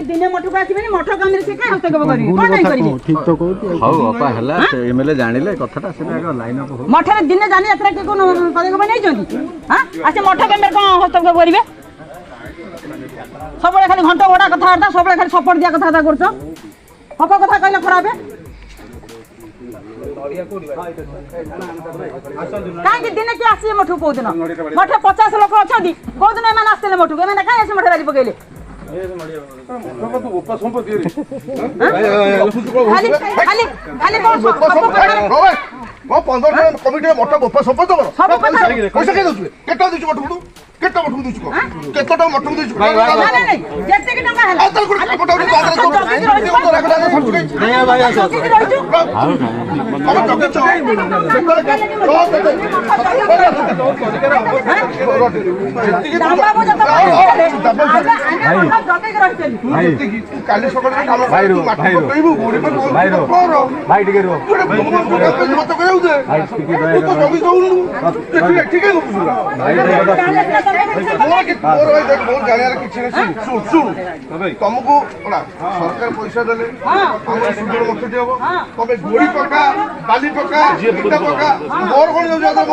दिने मठ को आसबे मठ काम से हस्तक्षेप करेंगे जानिले कथाटा लाइन मठ दिने जानी यात्रा के कोन पदक्षेप नहीं हाँ अच्छा मठ केन्द्र कौन हस्तक्षेप करेंगे सब खाली घंटा घोड़ा कथा सब खाली सपोर्ट दिया कथा कर हक कथा कहले खराब कहीं दिन किए आस मठ कौ दिन मठ 50 लोक अच्छा कौ दिन एम आसते मठ को कहीं आस मठ राजी पकड़े तुमको सरकार पैसा देले सुंदर मठ हम तुम्हें गोड़ी पका बाली पका इटा पका मोर कौन काम